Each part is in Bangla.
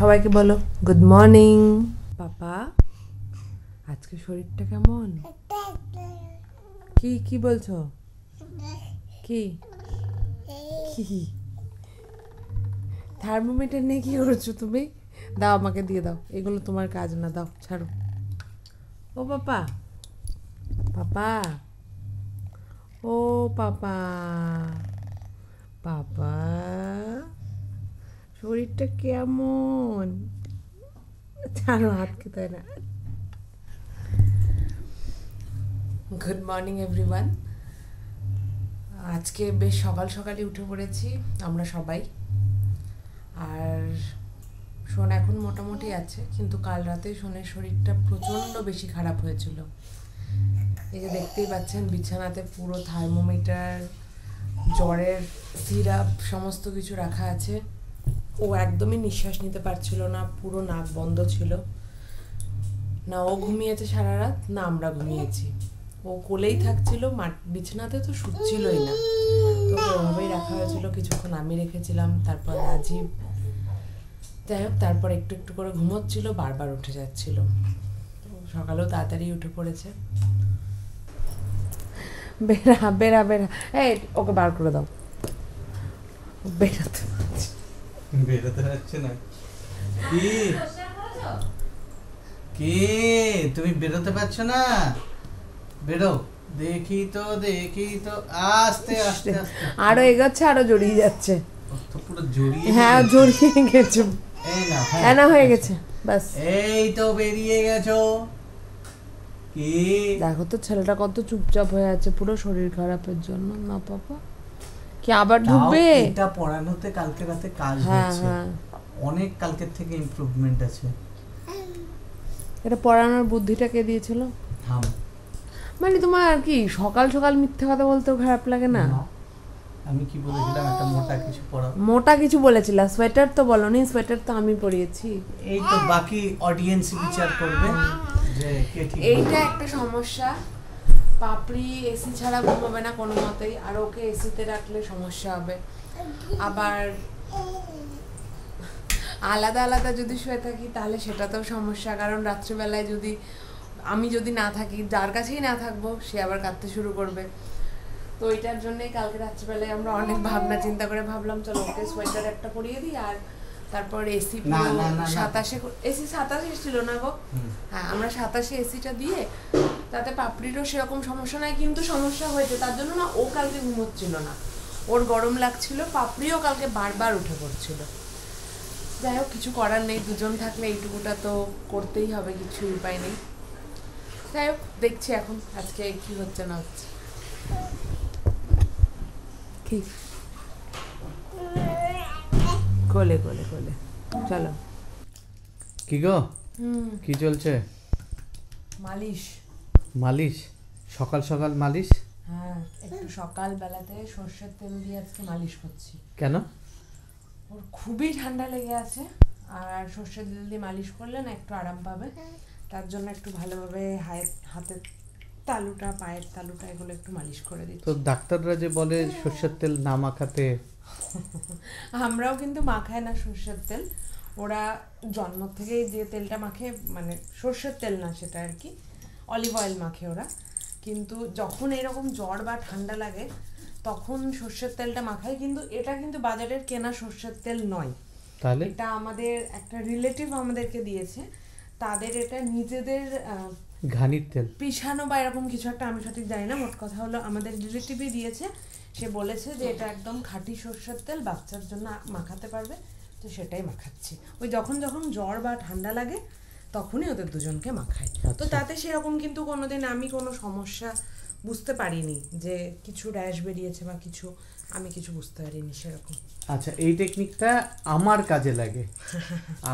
সবাইকে বলো গুড মর্নিং। পাপা আজকে শরীরটা কেমন? কি কি বলছো? কি কি থার্মোমিটার নিয়ে কি করছো তুমি? দাও আমাকে দিয়ে দাও, এগুলো তোমার কাজ না, দাও ছাড়ো। ও পাপা, পাপা, ও পাপা, পাপা শরীরটা কেমন? ছাড়ো, হাত খেতে না। Good morning everyone. আজকে বেশ সকাল সকালই উঠে পড়েছি আমরা সবাই। আর শোন এখন মোটামুটি আছে, কিন্তু কাল রাতে শোনের শরীরটা প্রচণ্ড বেশি খারাপ হয়েছিল। এই যে দেখতেই পাচ্ছেন বিছানাতে পুরো থার্মোমিটার, জ্বরের সিরাপ সমস্ত কিছু রাখা আছে। ও একদমই নিঃশ্বাস নিতে পারছিল না, পুরো নাক বন্ধ ছিল। না ও ঘুমিয়েছে সারা রাত, না আমরা ঘুমিয়েছি। ও কোলেই থাকছিল, বিছানাতে তো শুচ্ছিলই না। তো ওভাবেই রাখা হয়েছিল, কিছুক্ষণ আমি রেখেছিলাম, তারপর রাজীব। যাই হোক, তারপর একটু একটু করে ঘুমোচ্ছিল, বারবার উঠে যাচ্ছিল। সকালেও তাড়াতাড়ি উঠে পড়েছে। বেরা বেরা বেরা, এই ওকে বার করে দাও। বেরাতে বেরোতে পারছে না। কি কি তুমি বেরোতে পারছো না? বেরো, দেখি তো আস্তে আস্তে আস্তে। আরো এগোচ্ছে, আরো জড়িয়ে যাচ্ছে। তো পুরো জড়িয়ে, হ্যাঁ জড়িয়ে গেছে। এই না, হ্যাঁ না হয়ে গেছে, বাস। এই তো বেরিয়ে গেছো। কি দেখো তো ছেলেটা কত চুপচাপ হয়ে আছে, পুরো শরীর খারাপের জন্য। না পাপা, কি আবার ঢুকবে? এটা পড়ানোতে কালকে রাতে কাজ হচ্ছে, অনেক কালকের থেকে ইমপ্রুভমেন্ট আছে। এটা পড়ানোর বুদ্ধিটা কে দিয়েছিল? মানে তোমার আর কি সকাল সকাল মিথ্যে কথা বলতেও খারাপ লাগে না? আমি কি বলেছিলাম? একটা মোটা কিছু পড়াও। মোটা কিছু বলেছিলা? সোয়েটার তো বলনি, সোয়েটার তো আমি পরিয়েছি। এই তো বাকি অডিয়েন্স বিচার করবে যে কে ঠিক। এইটা একটা সমস্যা, পাপড়ি এসি ছাড়া ঘুমাবে না কোনো মতেই, আর ওকে এসিতে রাখলে সমস্যা হবে। আবার আলাদা আলাদা যদি শুয়ে থাকি তাহলে সেটাতেও সমস্যা, কারণ রাত্রিবেলায় আমি যদি না থাকি, যার কাছেই না থাকবো, সে আবার কাঁদতে শুরু করবে। তো ওইটার জন্যই কালকে রাত্রিবেলায় আমরা অনেক ভাবনা চিন্তা করে ভাবলাম চলো ওকে সোয়েটার একটা পরিয়ে দিই, আর তারপর এসি 27 ছিল না গো? হ্যাঁ, আমরা 27 এসিটা দিয়ে, তাতে পাপড়িরও সেরকম সমস্যা নাই, কিন্তু সমস্যা হয়েছে তার জন্য না, ও কালকে ঘুমোচ্ছিল না, ওর গরম লাগছিল। পাপড়িও কালকে বারবার উঠে পড়ছিল। যাই হোক, কিছু করার নেই, দুজন থাকলে এইটুকুটা তো করতেই হবে, কিছু উপায় নেই। যাই হোক, দেখছি এখন আজকে কি হচ্ছে না হচ্ছে। কি কোলে কোলে কোলে চলো। কি গো, কি চলছে? মালিশ। মালিশ? সকাল সকাল মালিশ? হ্যাঁ, একটু সকাল বেলাতে সর্ষের তেল দিয়ে আজকে মালিশ করছি। কেন? ওর খুবই ঠান্ডা লেগে আছে, আর সর্ষের তেল দিয়ে মালিশ করলে না একটু আরাম পাবে। তার জন্য একটু ভালোভাবে হাতের তালুটা, পায়ের তালুটা, এগুলো একটু মালিশ করে দিচ্ছি। তো ডাক্তাররা যে বলে সর্ষের তেল না মাখাতে। আমরাও কিন্তু মাখায় না সর্ষের তেল, ওরা জন্ম থেকেই যে তেলটা মাখে, মানে সর্ষের তেল না সেটা আর কি, অলিভ অয়েল মাখে ওরা। কিন্তু যখন এরকম জ্বর বা ঠান্ডা লাগে তখন সর্ষের তেলটা মাখায়, কিন্তু এটা কিন্তু বাজারের কেনা সর্ষের তেল নয়। তাহলে এটা আমাদের একটা রিলেটিভ আমাদেরকে দিয়েছে, তাদের এটা নিজেদের ঘানির তেল পিছানো বা এরকম কিছু একটা, আমি সঠিক জানি না। মোট কথা হলো আমাদের রিলেটিভই দিয়েছে, সে বলেছে যে এটা একদম খাঁটি সর্ষের তেল, বাচ্চার জন্য মাখাতে পারবে, তো সেটাই মাখাচ্ছি। ওই যখন যখন জ্বর বা ঠান্ডা লাগে তখনই ওদের দুজনকে মাখাই। তো তাতে সেরকম কিন্তু কোনোদিন আমি কোনো সমস্যা বুঝতে পারিনি, যে কিছু র্যাশ বেরিয়েছে বা কিছু, আমি কিছু বুঝতে পারিনি সেরকম। আচ্ছা, এই টেকনিকটা আমার কাজে লাগে,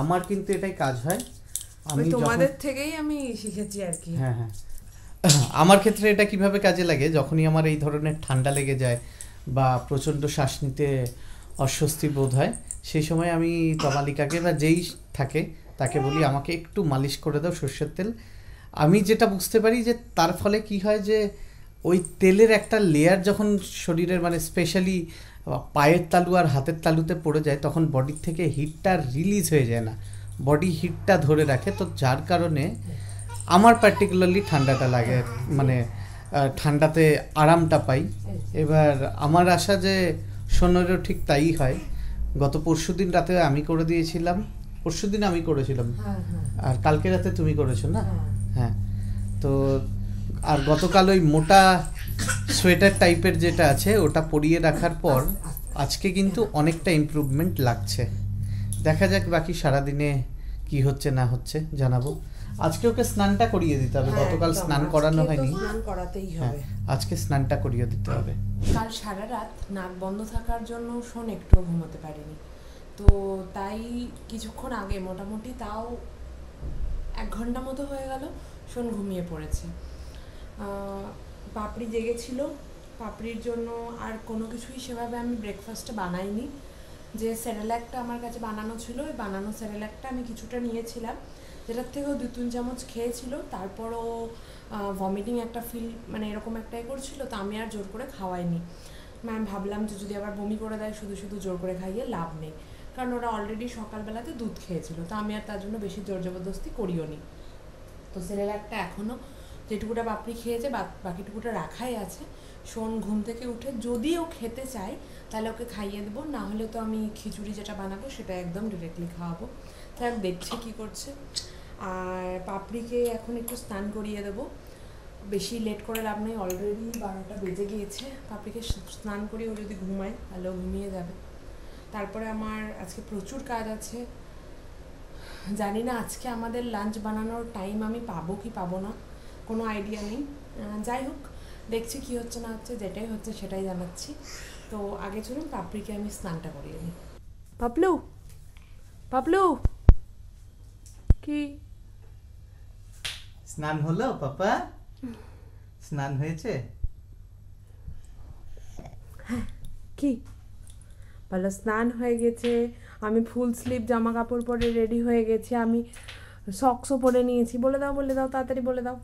আমার কিন্তু এটাই কাজ হয়। আমি তোমাদের থেকেই আমি শিখেছি আর কি। হ্যাঁ হ্যাঁ, আমার ক্ষেত্রে এটা কিভাবে কাজে লাগে, যখনই আমার এই ধরনের ঠান্ডা লেগে যায় বা প্রচণ্ড শ্বাস নিতে অস্বস্তি বোধ হয়, সেই সময় আমি তমালিকাকে বা যেই থাকে তাকে বলি আমাকে একটু মালিশ করে দাও সর্ষের তেল। আমি যেটা বুঝতে পারি যে তার ফলে কি হয়, যে ওই তেলের একটা লেয়ার যখন শরীরের, মানে স্পেশালি পায়ের তালু আর হাতের তালুতে পড়ে যায়, তখন বডির থেকে হিটটা রিলিজ হয়ে যায় না, বডি হিটটা ধরে রাখে, তো যার কারণে আমার পার্টিকুলারলি ঠান্ডাটা লাগে, মানে ঠান্ডাতে আরামটা পাই। এবার আমার আশা যে সোনারও ঠিক তাই হয়। গত পরশুদিন রাতে আমি করে দিয়েছিলাম, পরশুদিন আমি করেছিলাম, আর কালকে রাতে তুমি করেছো না? হ্যাঁ। তো আর গতকাল ওই মোটা সোয়েটার টাইপের যেটা আছে ওটা পরিয়ে রাখার পর আজকে কিন্তু অনেকটা ইমপ্রুভমেন্ট লাগছে। দেখা যাক বাকি সারাদিনে কি হচ্ছে না হচ্ছে জানাবো। আজকে ওকে স্নানটা করিয়ে দিতে হবে, গতকাল স্নান করানো হয়নি, স্নান করাতেই হবে। আজকে স্নানটা করিয়ে দিতে হবে। কাল সারা রাত নাক বন্ধ থাকার জন্য শোন একটু ঘুমোতে পারিনি, তো তাই কিছুক্ষণ আগে মোটামুটি তাও 1 ঘন্টা মতো হয়ে গেল শোন ঘুমিয়ে পড়েছে। পাপড়ি জেগেছিল, পাপড়ির জন্য আর কোনো কিছুই সেভাবে আমি ব্রেকফাস্টে বানাইনি। যে সেরেল্যাকটা আমার কাছে বানানো ছিল, ওই বানানো সেরেল্যাকটা আমি কিছুটা নিয়েছিলাম, যেটার থেকেও 2-3 চামচ খেয়েছিল। তারপরও ভমিটিং একটা ফিল, মানে এরকম একটাই করছিল, তো আমি আর জোর করে খাওয়াইনি। ম্যাম ভাবলাম যে যদি আবার বমি করে দেয় শুধু শুধু জোর করে খাইয়ে লাভ নেই, কারণ ওরা অলরেডি সকালবেলাতে দুধ খেয়েছিল, তো আমি আর তার জন্য বেশি জোর জবরদস্তি করিও নি। তো সেরেল্যাকটা এখনও যেটুকুটা পাপড়ি খেয়েছে বাকিটুকুটা রাখাই আছে। শোন ঘুম থেকে উঠে যদি ও খেতে চায় তাহলে ওকে খাইয়ে দেবো, না হলে তো আমি খিচুড়ি যেটা বানাবো সেটা একদম ডিরেক্টলি খাওয়াবো। তাই আমি দেখছি কী করছে। আর পাপড়িকে এখন একটু স্নান করিয়ে দেবো, বেশি লেট করে লাভ নেই, অলরেডি 12টা বেজে গিয়েছে। পাপড়িকে স্নান করিয়ে ও যদি ঘুমায় তাহলে ও ঘুমিয়ে যাবে। তারপরে আমার আজকে প্রচুর কাজ আছে, জানি না আজকে আমাদের লাঞ্চ বানানোর টাইম আমি পাবো কি পাবো না, কোনো আইডিয়া নেই। যাই হোক, দেখছি কি হচ্ছে না হচ্ছে, যেটাই হচ্ছে সেটাই জানাচ্ছি। তো আগে চলুন পাপড়িকে আমি স্নানটা করিয়ে নিই। পাপলু, পাপলু কি স্নান হলো পাপা? স্নান হয়েছে? কি বলো? স্নান হয়ে গেছে, আমি ফুল স্লিভ জামা কাপড় পরে রেডি হয়ে গেছি, আমি সক্সও পরে নিয়েছি। বলে দাও, বলে দাও, তাড়াতাড়ি বলে দাও।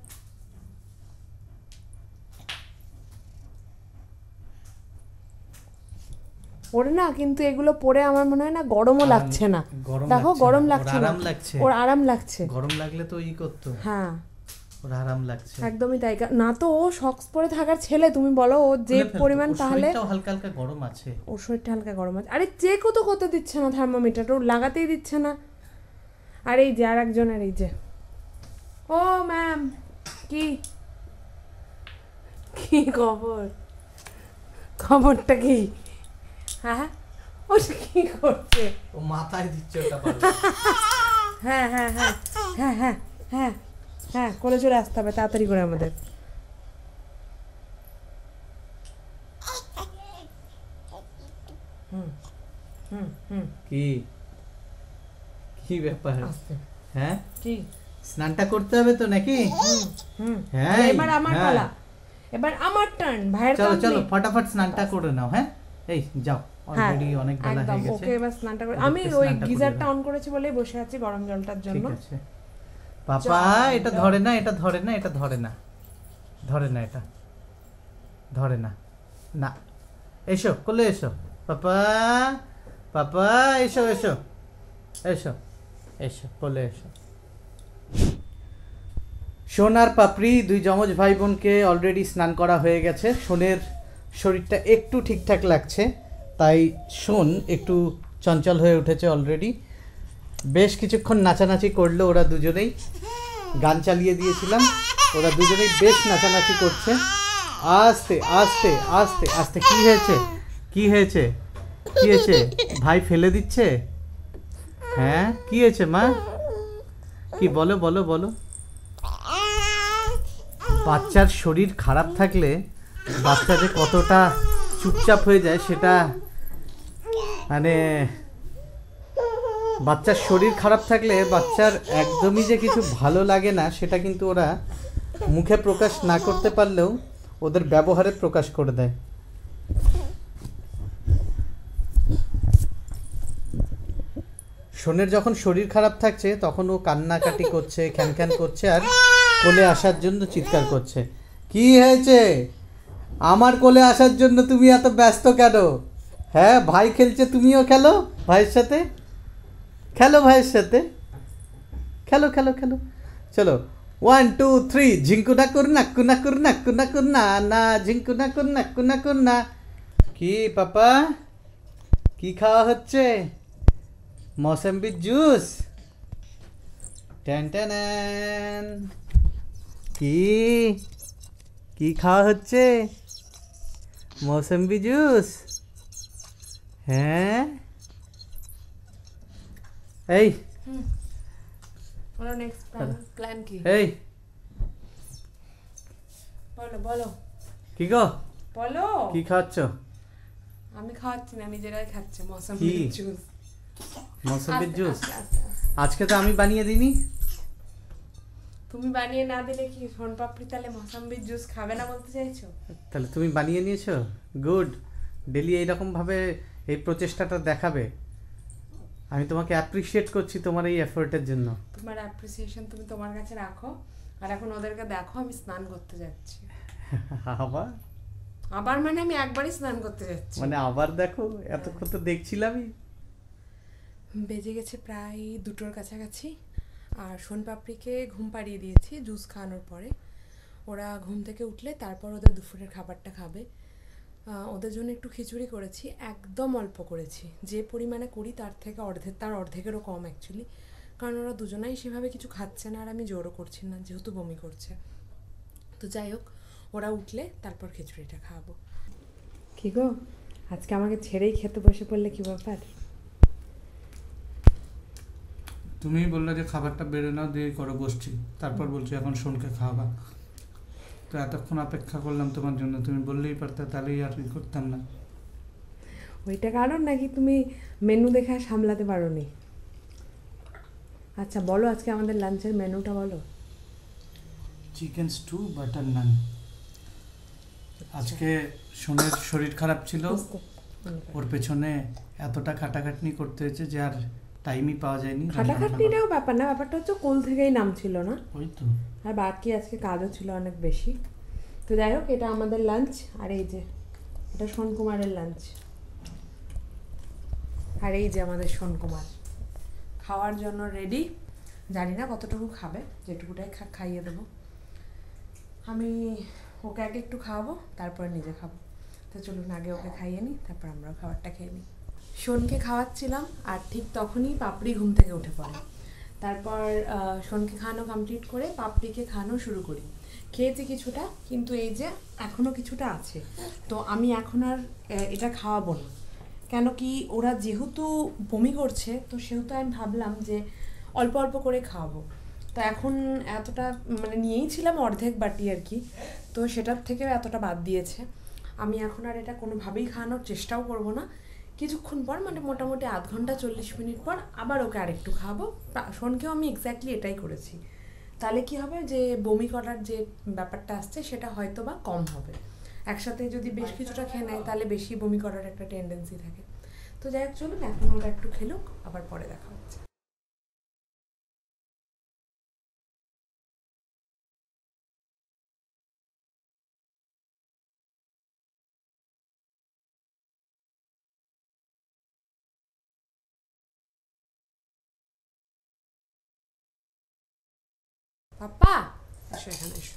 ওরে না, কিন্তু এগুলো পরে আমার মনে হয় না গরমও লাগছে না। দেখো গরম লাগছে না, ওর আরাম লাগছে। গরম লাগলে তো ই করতো। হ্যাঁ, ওর আরাম লাগছে। একদমই তাই না। তো ও সক্স পরে থাকার ছেলে, তুমি বলো ও যে পরিমাণ, তাহলে হালকা হালকা গরম আছে, ওর শরীরটা হালকা গরম আছে। আরে চেকও তো করতে দিচ্ছে না থার্মোমিটার, ও লাগাতেই দিচ্ছে না। আর এই যে আর একজনের, এই যে ও ম্যাম, কি কি খবর? খবরটা কি? হ্যাঁ, ও কি করছে? ও মাথায় দিচ্ছে ওটা পারবে। হ্যাঁ হ্যাঁ হ্যাঁ হ্যাঁ হ্যাঁ হ্যাঁ হ্যাঁ, করে চলে আসতে হবে তাড়াতাড়ি করে আমাদের। কি কি ব্যাপার? হ্যাঁ, কি স্নানটা করতে হবে তো নাকি? হ্যাঁ, এবার আমার পালা, এবার আমার টার্ন। ভাইয়ের চলো চলো ফটাফট স্নানটা করে নাও। হ্যাঁ, এই যাও, অলরেডি অনেক বেলা হয়ে গেছে। ওকে এবার স্নানটা করে, আমি ওই গিজারটা অন করেছি বলেই বসে আছি গরম জলটার জন্য। ঠিক আছে পাপা, এটা ধরে না, এটা ধরে না, এটা ধরে না, ধরে না, এটা ধরে না, না। এসো কোলে এসো পাপা, পাপা এসো এসো এসো এসো কোলে এসো। সোনার পাপড়ি দুই যমজ ভাই বোনকে অলরেডি স্নান করা হয়ে গেছে। সোনের শরীরটা একটু ঠিকঠাক লাগছে, তাই সোন একটু চঞ্চল হয়ে উঠেছে অলরেডি। বেশ কিছুক্ষণ নাচানাচি করলো ওরা দুজনেই, গান চালিয়ে দিয়েছিলাম, ওরা দুজনেই বেশ নাচানাচি করছে। আস্তে আস্তে আস্তে আস্তে। কি হয়েছে, কি হয়েছে, কি হয়েছে? ভাই ফেলে দিচ্ছে? হ্যাঁ, কি হয়েছে মা? কি বলো বলো বলো। বাচ্চার শরীর খারাপ থাকলে বাচ্চা যে কতটা চুপচাপ হয়ে যায় সেটা, মানে বাচ্চার শরীর খারাপ থাকলে বাচ্চার একদমই যে কিছু ভালো লাগে না সেটা কিন্তু ওরা মুখে প্রকাশ না করতে পারলেও ওদের ব্যবহারে প্রকাশ করে দেয়। সোনের যখন শরীর খারাপ থাকছে তখন ও কান্নাকাটি করছে, খ্যান করছে, আর কোলে আসার জন্য চিৎকার করছে। কি হয়েছে? আমার কোলে আসার জন্য তুমি এত ব্যস্ত কেন? হ্যাঁ, ভাই খেলছে, তুমিও খেলো ভাইয়ের সাথে, খেলো ভাইয়ের সাথে। খেলো খেলো খেলো, চলো 1 2 3 ঝিঙ্কু নাকুর নাকু নাকুর নাকু নাকুর না না ঝিঙ্কু নাকুর নাকু নাকুর না। কি পাপা, কি খাওয়া হচ্ছে? মৌসম্বির জুস। Tan tan. কি কি খাওয়া হচ্ছে? মৌসম্বি জুস। হ্যাঁ এই বলো নেক্সট প্ল্যান কি? এই বলো বলো কি গো, বলো। কি খাচ্ছ? আমি খাওয়াচ্ছি না, নিজেরাই খাচ্ছে কি? মৌসম্বির জুস। মৌসম্বির জুস? আস্তে, আস্তে, আস্তে। আজকে তো আমি বানিয়ে দিইনি। তুমি বানিয়ে না দিলে কি সোনপাপড়ি তাহলে মৌসম্বির জুস খাবে না বলতে চাইছো? তাহলে তুমি বানিয়ে নিয়েছো, গুড। ডেলি এইরকম ভাবে এই প্রচেষ্টাটা দেখাবে। আমি তোমাকে অ্যাপ্রিসিয়েট করছি তোমার এই এফোর্টের জন্য। তোমার অ্যাপ্রিসিয়েশন তুমি তোমার কাছে রাখো, আর এখন ওদেরকে দেখো আমি স্নান করতে যাচ্ছি। আবার? আবার মানে আমি একবারই স্নান করতে যাচ্ছি। মানে আবার দেখো, এতক্ষণ তো দেখছিলামই। বেজে গেছে প্রায় 2টোর কাছাকাছি, আর সোনপাপড়িকে ঘুম পাড়িয়ে দিয়েছি জুস খাওয়ানোর পরে। ওরা ঘুম থেকে উঠলে তারপর ওদের দুপুরের খাবারটা খাবে। ওদের জন্য একটু খিচুড়ি করেছি, একদম অল্প করেছি, যে পরিমাণে করি তার থেকে তার অর্ধেকেরও কম অ্যাকচুয়ালি, কারণ ওরা দুজনাই সেভাবে কিছু খাচ্ছে না, আর আমি জোরও করছি না যেহেতু বমি করছে। তো যাই হোক, ওরা উঠলে তারপর খিচুড়িটা খাওয়াবো। কি গো, আজকে আমাকে ছেড়েই খেতে বসে পড়লে কি ব্যাপার? তুমি বললে যে খাবারটা বেড়ে নাও, দিয়ে করো বসছি, তারপর বলছি এখন শোনকে খাওয়াবা। তো এতক্ষণ অপেক্ষা করলাম তোমার জন্য, তুমি বললেই পারতে, তাহলেই আর কি করতাম না। ওইটা কারণ নাকি তুমি মেনু দেখে আর সামলাতে পারো নি? আচ্ছা বলো, আজকে আমাদের লাঞ্চের মেনুটা বলো। চিকেন স্টু বাটার নান। আজকে সোনের শরীর খারাপ ছিল, ওর পেছনে এতটা খাটাখাটনি করতে হয়েছে যে আর টাইমই পাওয়া যায়নি। খাটাখাটনিটাও ব্যাপার না, ব্যাপারটা হচ্ছে কোল থেকেই নাম ছিল না, ওই তো। আর বাকি আজকে কাজও ছিল অনেক বেশি। তো যাই হোক, এটা আমাদের লাঞ্চ, আর এই যে এটা সোনকুমারের লাঞ্চ, আর এই যে আমাদের সোনকুমার খাওয়ার জন্য রেডি। জানি না কতটুকু খাবে, যেটুকুটাই খাইয়ে দেবো। আমি ওকে আগে একটু খাওয়াবো, তারপর নিজে খাবো। তো চলুন আগে ওকে খাইয়ে নিই, তারপর আমরাও খাবারটা খেয়ে নিই। সোনকে খাওয়াচ্ছিলাম, আর ঠিক তখনই পাপড়ি ঘুম থেকে উঠে পড়ে। তারপর সোনকে খাওয়ানো কমপ্লিট করে পাপড়িকে খাওয়ানো শুরু করি। খেয়েছি কিছুটা, কিন্তু এই যে এখনও কিছুটা আছে, তো আমি এখন আর এটা খাওয়াবো না। কেন কি, ওরা যেহেতু বমি করছে, তো সেহেতু আমি ভাবলাম যে অল্প অল্প করে খাওয়াবো। তো এখন এতটা মানে নিয়েই ছিলাম অর্ধেক বাটি আর কি, তো সেটার থেকেও এতটা বাদ দিয়েছে। আমি এখন আর এটা কোনোভাবেই খাওয়ানোর চেষ্টাও করব না। কিছুক্ষণ পর মানে মোটামুটি আধ ঘন্টা 40 মিনিট পর আবার ওকে আরেকটু খাওয়াবো। শোনকেও আমি এক্স্যাক্টলি এটাই করেছি। তাহলে কি হবে, যে বমি করার যে ব্যাপারটা আসছে সেটা হয়তো বা কম হবে। একসাথে যদি বেশ কিছুটা খেয়ে নেয় তাহলে বেশি বমি করার একটা টেন্ডেন্সি থাকে। তো যাই হোক, চলুন এখন ওরা একটু খেলুক, আবার পরে দেখা হচ্ছে। পাপা এসো, এখানে এসো,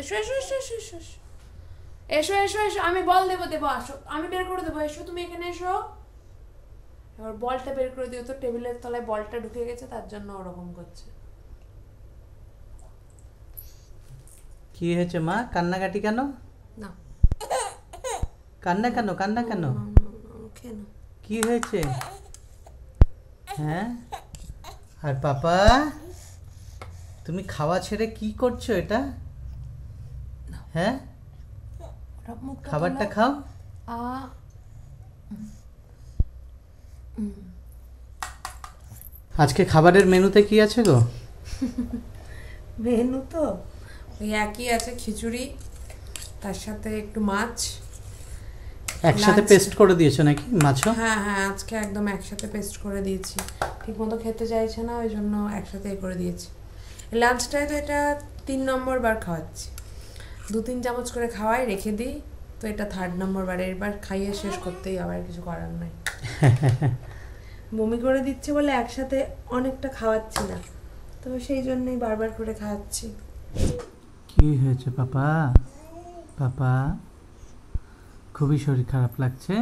এসো এসো এসো এসো এসো এসো এসো এসো, আমি বল দেবো দেবো, আসো, আমি বের করে দেবো, এসো তুমি এখানে এসো। এবার বলটা বের করে দিও তো, টেবিলের তলায় বলটা ঢুকে গেছে, তার জন্য ওরকম করছে। কি হয়েছে মা, কান্নাকাটি কেন? না কান্না কেন, কান্না কেন? কেন কি হয়েছে? হ্যাঁ, আর পাপা তুমি খাওয়া ছেড়ে কি করছো এটা? হ্যাঁ, খাবারটা খাও। আজকে খাবারের মেনুতে কি আছে গো? মেনু তো ওই একই আছে, খিচুড়ি, তার সাথে একটু মাছ। একসাথে পেস্ট করে দিয়েছো নাকি মাছও? হ্যাঁ হ্যাঁ, আজকে একদম একসাথে পেস্ট করে দিয়েছি। ঠিক মতো খেতে চাইছে না, ওই জন্য একসাথে করে দিয়েছি। লাঞ্চটায় তো এটা 3 নম্বর বার খাওয়াচ্ছি, 2-3 চামচ করে খাওয়াই, রেখে দিই। তো এটা 3rd নম্বর বার, এবার খাইয়ে শেষ করতেই আবার কিছু করার নাই। বমি করে দিচ্ছে বলে একসাথে অনেকটা খাওয়াচ্ছি না, তো সেই জন্যই বারবার করে খাওয়াচ্ছি। কি হয়েছে পাপা? পাপা খুবই শরীর খারাপ লাগছে?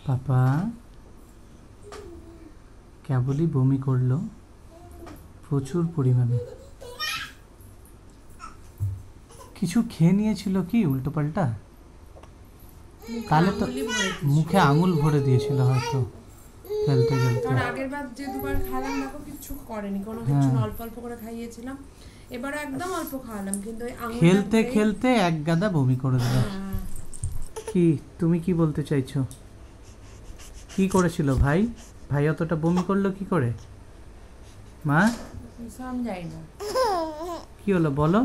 পাপা কেবলই বমি করলো প্রচুর পরিমাণে। কিছু খেয়ে নিয়েছিল কি উল্টোপাল্টা? তাহলে তো মুখে আঙুল ভরে দিয়েছিল হয়তো খেলতে খেলতে। কারণ আগের বার যে দুবার খাওয়ালাম দেখো কিচ্ছু করেনি, কোনো কিছু না, অল্প অল্প করে খাইয়েছিলাম। এবারও একদম অল্প খাওয়ালাম, কিন্তু ওই আঙুলটা খেলতে ভরেই- খেলতে এক গাদা বমি করে দিল। হ্যাঁ। কি তুমি কি বলতে চাইছো? কি করেছিল ভাই? ভাই অতটা বমি করলো কি করে? মা সমঝাই না। কি হলো বলো?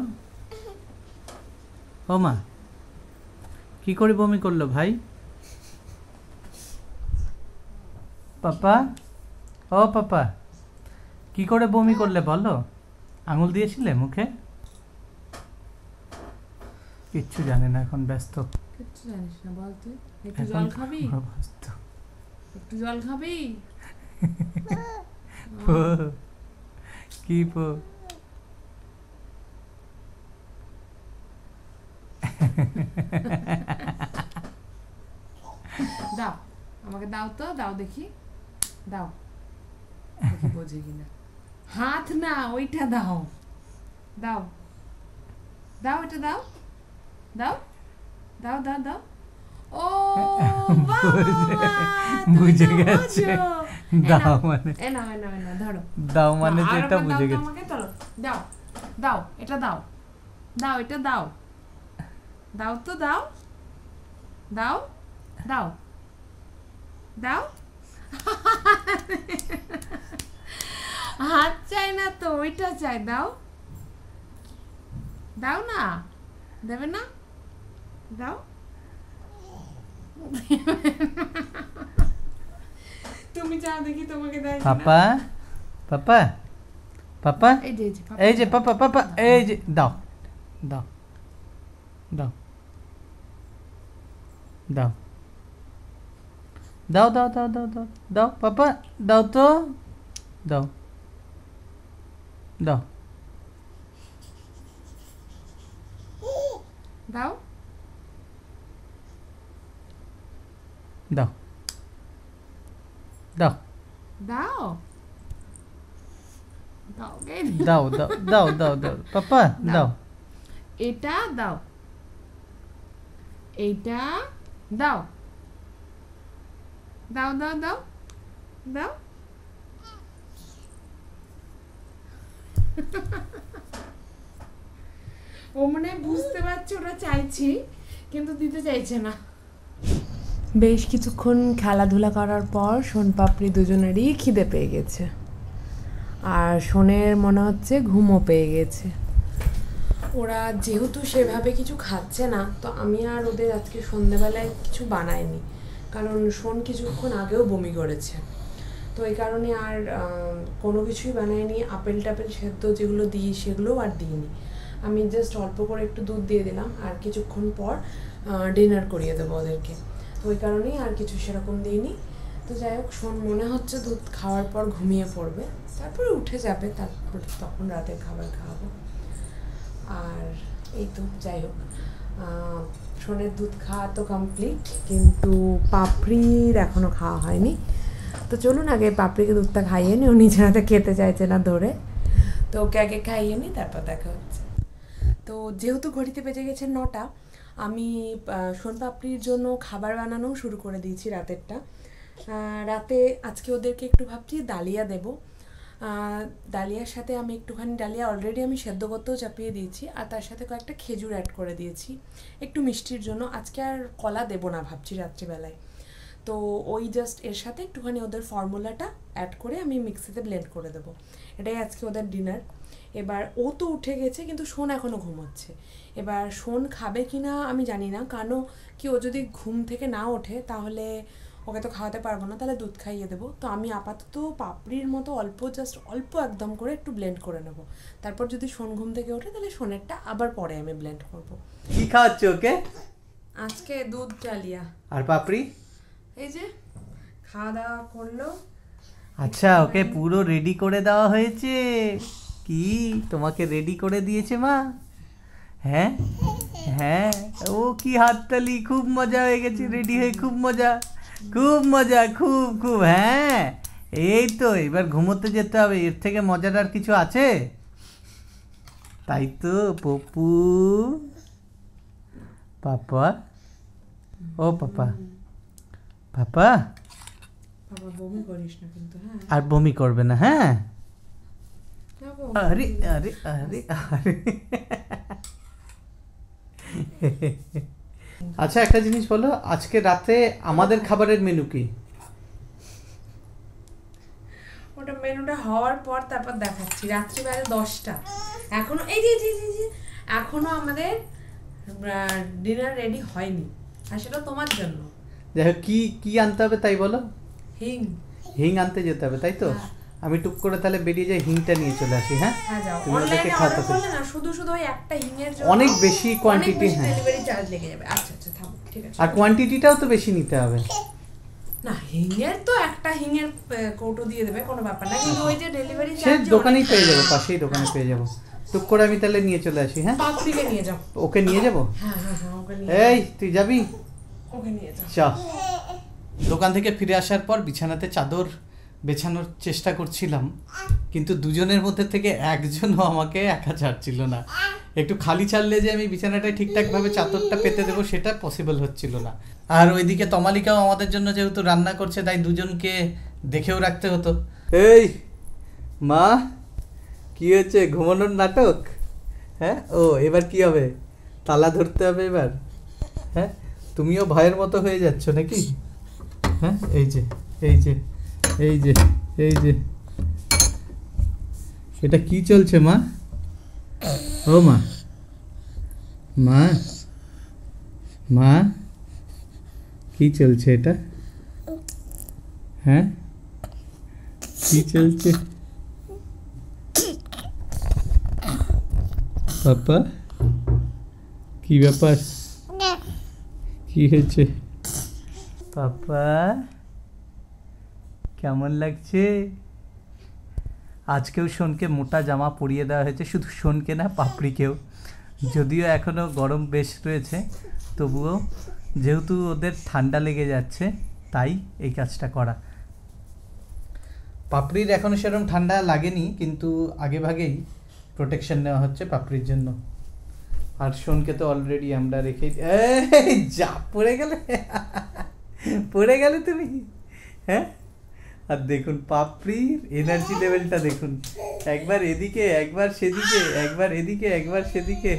ও মা কি করে বমি করলো ভাই? পাপা, ও পাপা কি করে বমি করলে বলো? আঙুল দিয়েছিলে মুখে? কিচ্ছু জানে না, এখন ব্যস্ত। কিচ্ছু জানিস না, বল তুই। একটু এখন জল খাবি? পুরো ব্যস্ত। একটু জল খাবি? পো, কি পো? দাও, আমাকে দাও তো, দাও দেখি, দাও দেখি বোঝে কিনা। হাত না, ওইটা দাও, দাও দাও, এটা দাও, দাও দাও দাও দাও। ও বাবা, তুমি বুঝে তো গেছে। বোঝো। দাও মানে এ নাও, এ নাও, এ নাও, ধরো। দাও মানে আর যেটা একবার দাও বুঝে তো গেছে। আমাকে, চলো দাও, দাও এটা দাও, দাও এটা দাও, দাও তো দাও, দাও দাও দাও। হাত চাই না তো, ওইটা চাই, দাও দাও না, দেবে না, দাও। তুমি চাও দেখি তোমাকে দেয় কিনা। পাপা, পাপা, পাপা, এই যে এই যে পাপা, পাপা, এই যে দাও, দাও, দাও, দাও, দাও, দাও, দাও, দাও, দাও, দাও, পাপা, দাও তো, দাও, দাও, দাও দাও, দাও, দাও দাও গে। দাও, দাও, দাও, দাও, দাও, পাপা, দাও, এটা দাও, এইটা দাও, দাও দাও দাও দাও। ও মনে হয় বুঝতে পারছে ওরা চাইছি, কিন্তু দিতে চাইছে না। বেশ কিছুক্ষণ খেলাধুলা করার পর সোনপাপড়ি দুজনেরই খিদে পেয়ে গেছে, আর সোনের মনে হচ্ছে ঘুমও পেয়ে গেছে। ওরা যেহেতু সেভাবে কিছু খাচ্ছে না, তো আমি আর ওদের আজকে সন্ধ্যেবেলায় কিছু বানাইনি, কারণ সোন কিছুক্ষণ আগেও বমি করেছে। তো এই কারণে আর কোনো কিছুই বানাইনি। আপেল টাপেল সেদ্ধ যেগুলো দিই সেগুলোও আর দিইনি। আমি জাস্ট অল্প করে একটু দুধ দিয়ে দিলাম, আর কিছুক্ষণ পর ডিনার করিয়ে দেবো ওদেরকে। তো ওই কারণেই আর কিছু সেরকম দিইনি। তো যাই হোক, সোন মনে হচ্ছে দুধ খাওয়ার পর ঘুমিয়ে পড়বে, তারপরে উঠে যাবে, তারপর তখন রাতের খাবার খাওয়াবো। আর এই তো, যাই হোক, সোনের দুধ খাওয়া তো কমপ্লিট, কিন্তু পাপড়ির এখনও খাওয়া হয়নি। তো চলুন আগে পাপড়িকে দুধটা খাইয়ে নি, ও নিজের হাতে খেতে চাইছে না ধরে, তো ওকে আগে খাইয়ে নি, তারপর দেখা হচ্ছে। তো যেহেতু ঘড়িতে বেজে গেছে 9টা, আমি সোনপাপড়ির জন্য খাবার বানানো শুরু করে দিয়েছি রাতেরটা। রাতে আজকে ওদেরকে একটু ভাবছি ডালিয়া দেবো। ডালিয়ার সাথে আমি একটুখানি ডালিয়া অলরেডি আমি সেদ্ধ করতেও চাপিয়ে দিয়েছি, আর তার সাথে কয়েকটা খেজুর অ্যাড করে দিয়েছি একটু মিষ্টির জন্য। আজকে আর কলা দেবো না ভাবছি রাত্রিবেলায়। তো ওই জাস্ট এর সাথে একটুখানি ওদের ফর্মুলাটা অ্যাড করে আমি মিক্সিতে ব্লেন্ড করে দেবো। এটাই আজকে ওদের ডিনার। এবার ও তো উঠে গেছে, কিন্তু সোন এখনও ঘুমোচ্ছে। এবার সোন খাবে কি না আমি জানি না, কারণ কি ও যদি ঘুম থেকে না ওঠে তাহলে ওকে তো খাওয়াতে পারবো না, তাহলে দুধ খাইয়ে দেবো। তো আমি আপাতত পাপড়ির মতো অল্প, জাস্ট অল্প একদম করে একটু ব্লেন্ড করে নেবো। তারপর যদি সোন ঘুম থেকে ওঠে তাহলে সোনেরটা আবার পরে আমি ব্লেন্ড করবো। কি খাওয়াচ্ছে ওকে? আজকে দুধ ডালিয়া। আর পাপড়ি? এই যে খাওয়া দাওয়া করলো, আচ্ছা, ওকে পুরো রেডি করে দেওয়া হয়েছে? কি তোমাকে রেডি করে দিয়েছে মা? হ্যাঁ হ্যাঁ, ও কি হাততালি, খুব মজা হয়ে গেছে রেডি হয়ে, খুব মজা, খুব মজা, খুব খুব। হ্যাঁ, এই তো এবার ঘুমোতে যেতে হবে, এর থেকে মজার আর কিছু আছে? তাই তো পপু, পাপা, ও পাপা, পাপা, বাবা বমি করিস না কিন্তু, হ্যাঁ? আর বমি করবে না, হ্যাঁ? না গো। আরে আরে আরে আরে। আচ্ছা, একটা জিনিস বলো, আজকে রাতে আমাদের খাবারের মেনু কি? ওটা মেনুটা হওয়ার পর তারপর দেখাচ্ছি। রাত্রিবেলা 10টা, এখনো এই যে এখনো আমাদের ডিনার রেডি হয়নি, আর সেটা তোমার জন্য। যাই হোক, কি কি আনতে হবে তাই বলো। হিং। হিং আনতে যেতে হবে, তাই তো? হ্যাঁ। আমি টুক করে তাহলে বেরিয়ে যাই, হিংটা নিয়ে চলে আসি। হ্যাঁ, হ্যাঁ যাও, তুমি ওদেরকে অনলাইনে খাওয়াতে অর্ডার করলে না শুধু ওই একটা হিঙের জন্য অনেক বেশি কোয়ান্টিটি, হ্যাঁ, ডেলিভারি চার্জ লেগে যাবে। আচ্ছা আচ্ছা, থামো, ঠিক আছে। আর কোয়ান্টিটিটাও তো বেশি নিতে হবে। না, হিঙের তো একটা হিঙের কৌটো দিয়ে দেবে, কোনো ব্যাপার না, কিন্তু ওই যে ডেলিভারি সে চার্জ দোকানেই পেয়ে যাবো, পাশেই দোকানে পেয়ে যাবো। টুক করে আমি তাহলে নিয়ে চলে আসি। হ্যাঁ, পাপড়িকে নিয়ে যাও। ওকে নিয়ে যাবো। হ্যাঁ হ্যাঁ হ্যাঁ, ওকে নিয়ে এই, তুই যাবি? ওকে নিয়ে যাও। চল। দোকান থেকে ফিরে আসার পর বিছানাতে চাদর বেছানোর চেষ্টা করছিলাম, কিন্তু দুজনের মধ্যে থেকে একজনও আমাকে একা ছাড়ছিল না। একটু খালি ছাড়লে যে আমি বিছানাটায় ঠিকঠাকভাবে চাদরটা পেতে দেবো সেটা পসিবল হচ্ছিল না। আর ওইদিকে তমালিকাও আমাদের জন্য যেহেতু রান্না করছে, তাই দুজনকে দেখেও রাখতে হতো। এই মা, কি হয়েছে? ঘুমানোর নাটক? হ্যাঁ, ও এবার কি হবে? তালা ধরতে হবে এবার? হ্যাঁ, তুমিও ভয়ের মতো হয়ে যাচ্ছ নাকি? হ্যাঁ, এই যে এই যে এই যে এই যে, এটা কি চলছে মা? ও মা, মা, মা, কি চলছে এটা? হ্যাঁ, কি চলছে? পাপা, কি ব্যাপার? কি হয়েছে? পাপা, কেমন লাগছে? আজকেও শোনকে মোটা জামা পরিয়ে দেওয়া হয়েছে, শুধু শোনকে না, পাপড়িকেও। যদিও এখনও গরম বেশ রয়েছে, তবুও যেহেতু ওদের ঠান্ডা লেগে যাচ্ছে, তাই এই কাজটা করা। পাপড়ির এখনও সেরকম ঠান্ডা লাগেনি, কিন্তু আগে ভাগেই প্রোটেকশন নেওয়া হচ্ছে পাপড়ির জন্য। আর শোনকে তো অলরেডি আমরা রেখেই, যা পড়ে গেলে, পড়ে গেলে তুমি। হ্যাঁ, আর দেখুন পাপড়ির এনার্জি লেভেলটা দেখুন, একবার এদিকে একবার সেদিকে, একবার এদিকে একবার সেদিকে।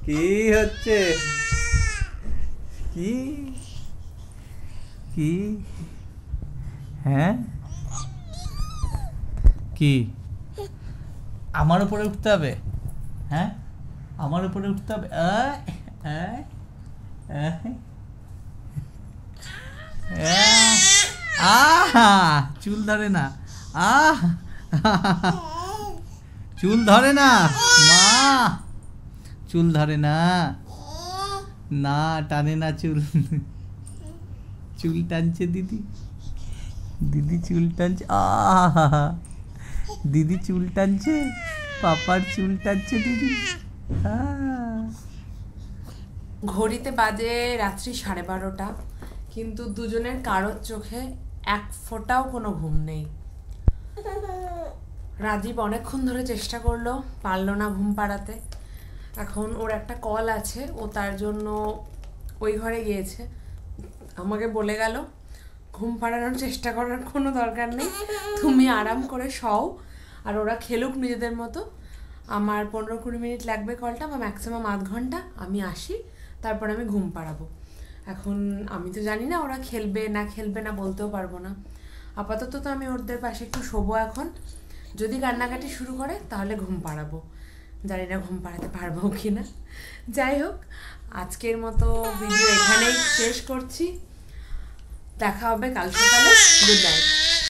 কি হচ্ছে? কি কি? হ্যাঁ, কি আমার উপরে উঠতে হবে? হ্যাঁ, আমার উপরে উঠতে হবে? চুল ধরে না, চুল ধরে না মা, চুল ধরে না, না টানে না চুল, চুল টানছে দিদি, দিদি চুল টানছে, দিদি চুল টানছে, পাপার চুল টানছে দিদি। ঘড়িতে বাজে রাত্রি 12:30, কিন্তু দুজনের কারোর চোখে এক ফোঁটাও কোনো ঘুম নেই। রাজীব অনেকক্ষণ ধরে চেষ্টা করলো, পারলো না ঘুম পাড়াতে। এখন ওর একটা কল আছে, ও তার জন্য ওই ঘরে গিয়েছে। আমাকে বলে গেল, ঘুম পাড়ানোর চেষ্টা করার কোনো দরকার নেই, তুমি আরাম করে শও, আর ওরা খেলুক নিজেদের মতো। আমার 15-20 মিনিট লাগবে কলটা, বা ম্যাক্সিমাম আধ ঘন্টা। আমি আসি, তারপর আমি ঘুম পাড়াবো। এখন আমি তো জানি না ওরা খেলবে না বলতেও পারবো না। আপাতত তো আমি ওদের পাশে একটু শোবো এখন। যদি কান্নাকাটি শুরু করে তাহলে ঘুম পাড়াবো, জানি না ঘুম পাড়াতে পারবো কি না। যাই হোক, আজকের মতো ভিডিও এখানেই শেষ করছি। দেখা হবে কাল সকালে। Good night.